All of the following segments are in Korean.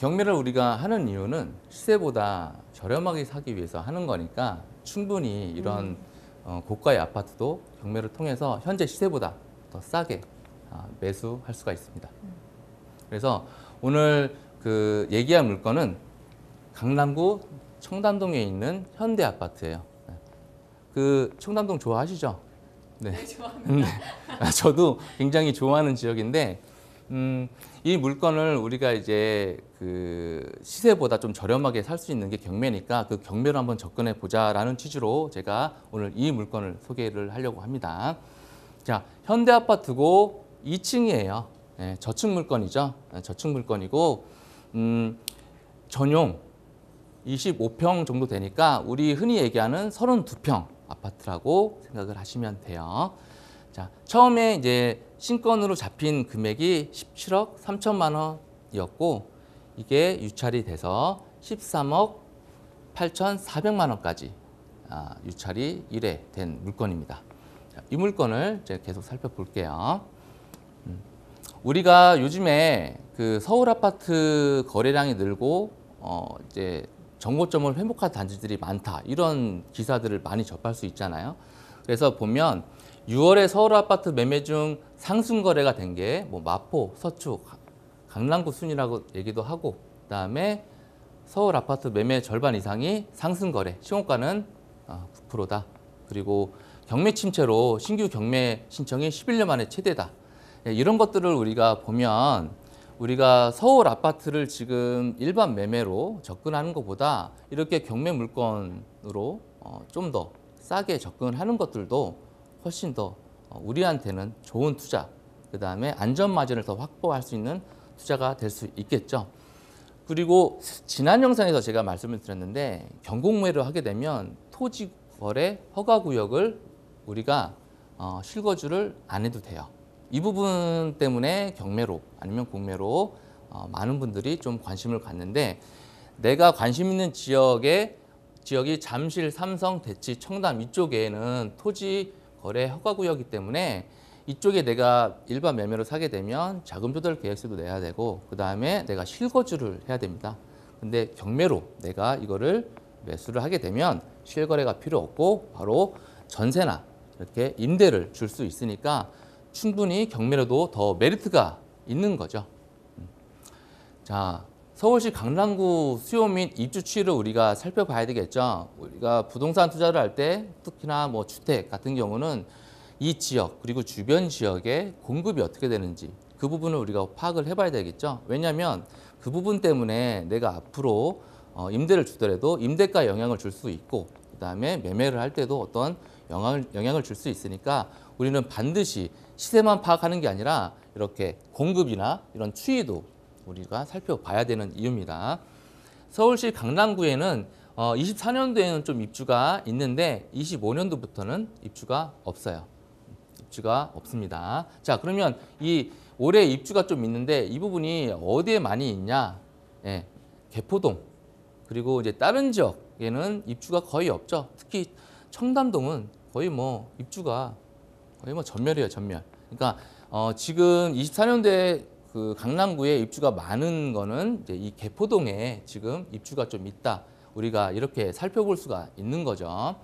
경매를 우리가 하는 이유는 시세보다 저렴하게 사기 위해서 하는 거니까 충분히 이런 고가의 아파트도 경매를 통해서 현재 시세보다 더 싸게 매수할 수가 있습니다. 그래서 오늘 그 얘기할 물건은 강남구 청담동에 있는 현대 아파트예요. 그 청담동 좋아하시죠? 네. 네, 좋아합니다. 저도 굉장히 좋아하는 지역인데 이 물건을 우리가 이제 그 시세보다 좀 저렴하게 살 수 있는 게 경매니까 그 경매로 한번 접근해 보자라는 취지로 제가 오늘 이 물건을 소개를 하려고 합니다. 자, 현대 아파트고 2층이에요. 네, 저층 물건이죠. 네, 저층 물건이고 전용 25평 정도 되니까 우리 흔히 얘기하는 32평 아파트라고 생각을 하시면 돼요. 자, 처음에 이제 신건으로 잡힌 금액이 17억 3천만 원이었고 이게 유찰이 돼서 13억 8,400만 원까지 유찰이 1회 된 물건입니다. 자, 이 물건을 제가 계속 살펴볼게요. 우리가 요즘에 그 서울 아파트 거래량이 늘고 이제 정고점을 회복한 단지들이 많다 이런 기사들을 많이 접할 수 있잖아요. 그래서 보면 6월에 서울 아파트 매매 중 상승 거래가 된 게 뭐 마포, 서초, 강남구 순이라고 얘기도 하고 그다음에 서울 아파트 매매 절반 이상이 상승 거래, 시공가는 9%다. 그리고 경매 침체로 신규 경매 신청이 11년 만에 최대다. 이런 것들을 우리가 보면 우리가 서울 아파트를 지금 일반 매매로 접근하는 것보다 이렇게 경매 물건으로 좀 더 싸게 접근하는 것들도 훨씬 더 우리한테는 좋은 투자, 그 다음에 안전 마진을 더 확보할 수 있는 투자가 될 수 있겠죠. 그리고 지난 영상에서 제가 말씀을 드렸는데 경공매를 하게 되면 토지 거래 허가 구역을 우리가 실거주를 안 해도 돼요. 이 부분 때문에 경매로 아니면 공매로 많은 분들이 좀 관심을 갖는데 내가 관심 있는 지역이 잠실, 삼성, 대치, 청담 이쪽에는 토지 거래 허가 구역이기 때문에 이쪽에 내가 일반 매매로 사게 되면 자금 조달 계획서도 내야 되고 그 다음에 내가 실거주를 해야 됩니다. 근데 경매로 내가 이거를 매수를 하게 되면 실거래가 필요 없고 바로 전세나 이렇게 임대를 줄 수 있으니까 충분히 경매로도 더 메리트가 있는 거죠. 자, 서울시 강남구 수요 및 입주 추이를 우리가 살펴봐야 되겠죠. 우리가 부동산 투자를 할 때 특히나 뭐 주택 같은 경우는 이 지역 그리고 주변 지역의 공급이 어떻게 되는지 그 부분을 우리가 파악을 해봐야 되겠죠. 왜냐하면 그 부분 때문에 내가 앞으로 임대를 주더라도 임대가에 영향을 줄 수 있고 그다음에 매매를 할 때도 어떤 영향을 줄 수 있으니까 우리는 반드시 시세만 파악하는 게 아니라 이렇게 공급이나 이런 추이도 우리가 살펴봐야 되는 이유입니다. 서울시 강남구에는 24년도에는 좀 입주가 있는데 25년도부터는 입주가 없어요. 입주가 없습니다. 자, 그러면 이 올해 입주가 좀 있는데 이 부분이 어디에 많이 있냐? 예, 개포동 그리고 이제 다른 지역에는 입주가 거의 없죠. 특히 청담동은 거의 뭐 입주가 거의 뭐 전멸이에요, 전멸. 그러니까 지금 24년도에 그 강남구에 입주가 많은 거는 이제 이 개포동에 지금 입주가 좀 있다. 우리가 이렇게 살펴볼 수가 있는 거죠.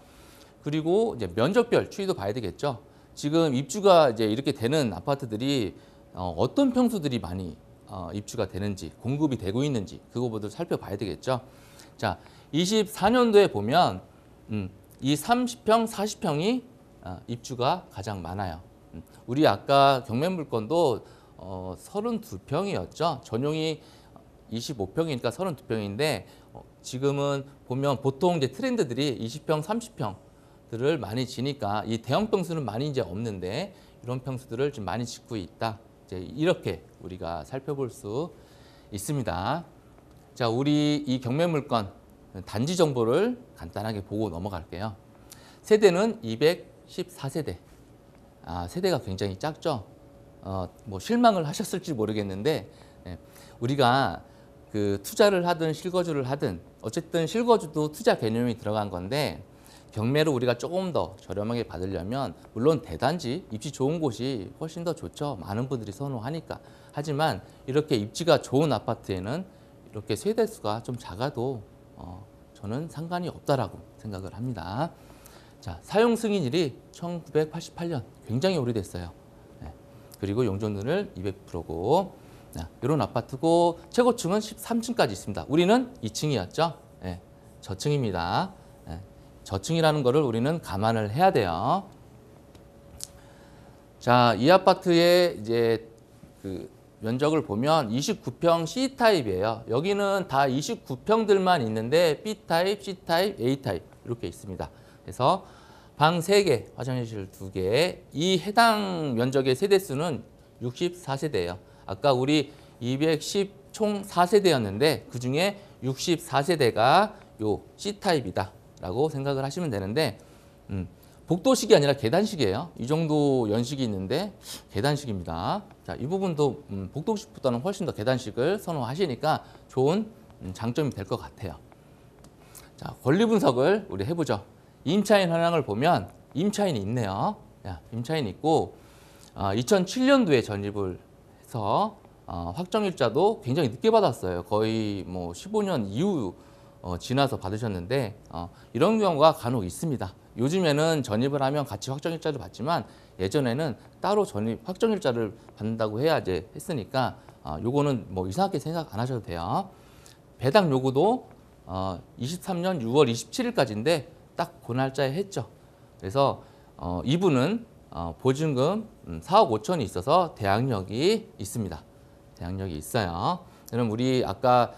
그리고 이제 면적별 추이도 봐야 되겠죠. 지금 입주가 이제 이렇게 되는 아파트들이 어떤 평수들이 많이 입주가 되는지, 공급이 되고 있는지 그거부터 살펴봐야 되겠죠. 자, 24년도에 보면 이 30평, 40평이 입주가 가장 많아요. 우리 아까 경매 물건도 32평이었죠. 전용이 25평이니까 32평인데 지금은 보면 보통 이제 트렌드들이 20평, 30평들을 많이 지니까 이 대형 평수는 많이 이제 없는데 이런 평수들을 좀 많이 짓고 있다. 이제 이렇게 우리가 살펴볼 수 있습니다. 자, 우리 이 경매 물건 단지 정보를 간단하게 보고 넘어갈게요. 세대는 214세대. 세대가 굉장히 작죠. 뭐 실망을 하셨을지 모르겠는데 우리가 그 투자를 하든 실거주를 하든 어쨌든 실거주도 투자 개념이 들어간 건데 경매로 우리가 조금 더 저렴하게 받으려면 물론 대단지 입지 좋은 곳이 훨씬 더 좋죠. 많은 분들이 선호하니까. 하지만 이렇게 입지가 좋은 아파트에는 이렇게 세대수가 좀 작아도 저는 상관이 없다라고 생각을 합니다. 자, 사용 승인일이 1988년, 굉장히 오래됐어요. 네. 그리고 용적률을 200%고 이런 아파트고 최고층은 13층까지 있습니다. 우리는 2층이었죠. 네. 저층입니다. 네. 저층이라는 거를 우리는 감안을 해야 돼요. 자, 이 아파트의 이제 그 면적을 보면 29평 C타입이에요. 여기는 다 29평들만 있는데 B타입, C타입, A타입 이렇게 있습니다. 그래서 방 3개, 화장실 2개, 이 해당 면적의 세대수는 64세대예요. 아까 우리 210 총 4세대였는데 그중에 64세대가 요 C타입이다 라고 생각을 하시면 되는데 복도식이 아니라 계단식이에요. 이 정도 연식이 있는데 계단식입니다. 자, 이 부분도 복도식보다는 훨씬 더 계단식을 선호하시니까 좋은 장점이 될 것 같아요. 자, 권리 분석을 우리 해보죠. 임차인 현황을 보면 임차인이 있네요. 임차인이 있고 2007년도에 전입을 해서 확정일자도 굉장히 늦게 받았어요. 거의 뭐 15년 이후 지나서 받으셨는데 이런 경우가 간혹 있습니다. 요즘에는 전입을 하면 같이 확정일자를 받지만 예전에는 따로 전입 확정일자를 받는다고 해야 이제 했으니까 요거는 뭐 이상하게 생각 안 하셔도 돼요. 배당 요구도 23년 6월 27일까지인데 딱 그 날짜에 했죠. 그래서 이분은 보증금 4억 5천이 있어서 대항력이 있습니다. 대항력이 있어요. 그럼 우리 아까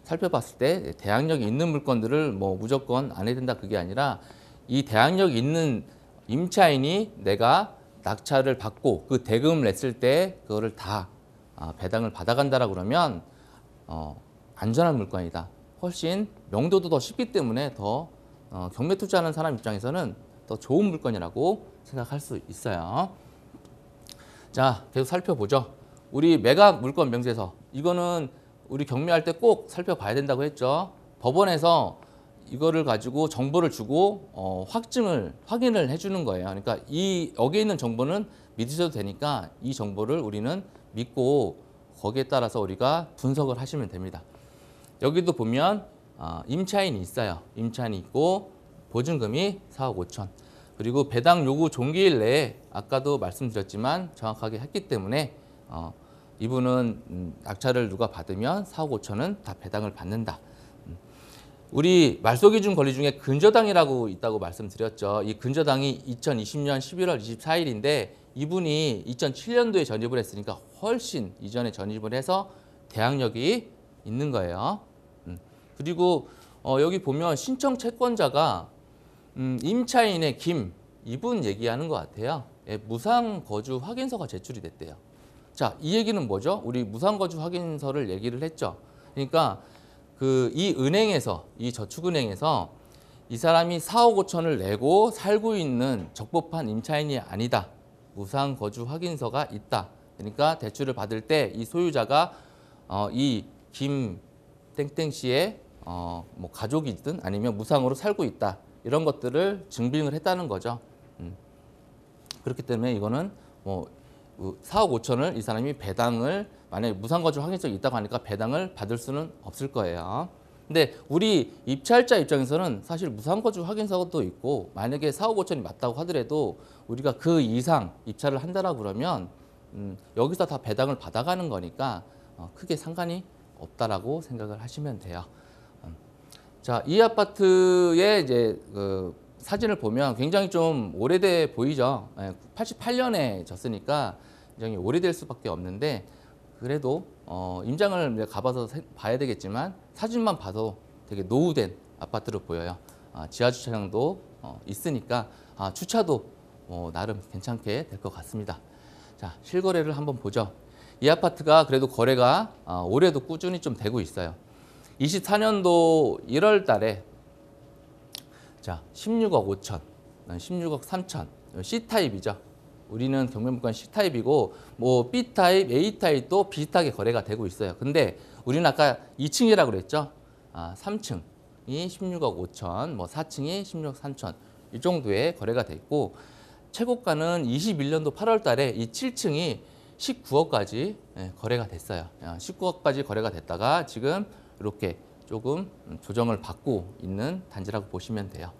살펴봤을 때 대항력이 있는 물건들을 뭐 무조건 안 해야 된다 그게 아니라 이 대항력이 있는 임차인이 내가 낙찰을 받고 그 대금을 냈을 때 그거를 다 배당을 받아간다라고 그러면 안전한 물건이다. 훨씬 명도도 더 쉽기 때문에 더 경매 투자하는 사람 입장에서는 더 좋은 물건이라고 생각할 수 있어요. 자, 계속 살펴보죠. 우리 매각 물건 명세서 이거는 우리 경매할 때 꼭 살펴봐야 된다고 했죠. 법원에서 이거를 가지고 정보를 주고 확인을 해주는 거예요. 그러니까 여기에 있는 정보는 믿으셔도 되니까 이 정보를 우리는 믿고 거기에 따라서 우리가 분석을 하시면 됩니다. 여기도 보면 임차인이 있어요. 임차인이 있고 보증금이 4억 5천. 그리고 배당 요구 종기일 내에 아까도 말씀드렸지만 정확하게 했기 때문에 이분은 낙찰을 누가 받으면 4억 5천은 다 배당을 받는다. 우리 말소기준 권리 중에 근저당이라고 있다고 말씀드렸죠. 이 근저당이 2020년 11월 24일인데 이분이 2007년도에 전입을 했으니까 훨씬 이전에 전입을 해서 대항력이 있는 거예요. 그리고 여기 보면 신청 채권자가 임차인의 김 이분 얘기하는 것 같아요. 무상 거주 확인서가 제출이 됐대요. 자, 이 얘기는 뭐죠? 우리 무상 거주 확인서를 얘기를 했죠. 그러니까 이 은행에서 이 저축은행에서 이 사람이 4억 5천을 내고 살고 있는 적법한 임차인이 아니다. 무상 거주 확인서가 있다. 그러니까 대출을 받을 때 이 소유자가 이 김 땡땡 씨의 뭐 가족이든 아니면 무상으로 살고 있다. 이런 것들을 증빙을 했다는 거죠. 그렇기 때문에 이거는 뭐 4억 5천을 이 사람이 배당을 만약에 무상거주 확인성이 있다고 하니까 배당을 받을 수는 없을 거예요. 근데 우리 입찰자 입장에서는 사실 무상거주 확인서도 있고 만약에 4억 5천이 맞다고 하더라도 우리가 그 이상 입찰을 한다라고 그러면 여기서 다 배당을 받아가는 거니까 크게 상관이 없다라고 생각을 하시면 돼요. 자, 이 아파트의 이제 사진을 보면 굉장히 좀 오래돼 보이죠. 88년에 졌으니까 굉장히 오래될 수밖에 없는데 그래도 임장을 가봐서 봐야 되겠지만 사진만 봐도 되게 노후된 아파트로 보여요. 지하 주차장도 있으니까 주차도 나름 괜찮게 될 것 같습니다. 자, 실거래를 한번 보죠. 이 아파트가 그래도 거래가 올해도 꾸준히 좀 되고 있어요. 24년도 1월 달에 자, 16억 5천, 16억 3천, C타입이죠. 우리는 경매물건 C타입이고 뭐 B타입, A타입도 비슷하게 거래가 되고 있어요. 근데 우리는 아까 2층이라고 그랬죠. 3층이 16억 5천, 뭐 4층이 16억 3천 이 정도의 거래가 돼 있고 최고가는 21년도 8월 달에 이 7층이 19억까지 거래가 됐어요. 19억까지 거래가 됐다가 지금 이렇게 조금 조정을 받고 있는 단지라고 보시면 돼요.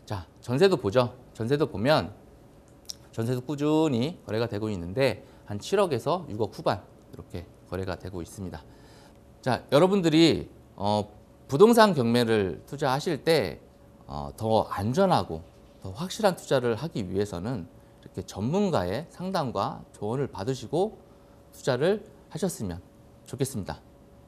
자, 전세도 보죠. 전세도 보면 전세도 꾸준히 거래가 되고 있는데 한 7억에서 6억 후반 이렇게 거래가 되고 있습니다. 자, 여러분들이 부동산 경매를 투자하실 때 더 안전하고 더 확실한 투자를 하기 위해서는 이렇게 전문가의 상담과 조언을 받으시고 투자를 하셨으면 좋겠습니다.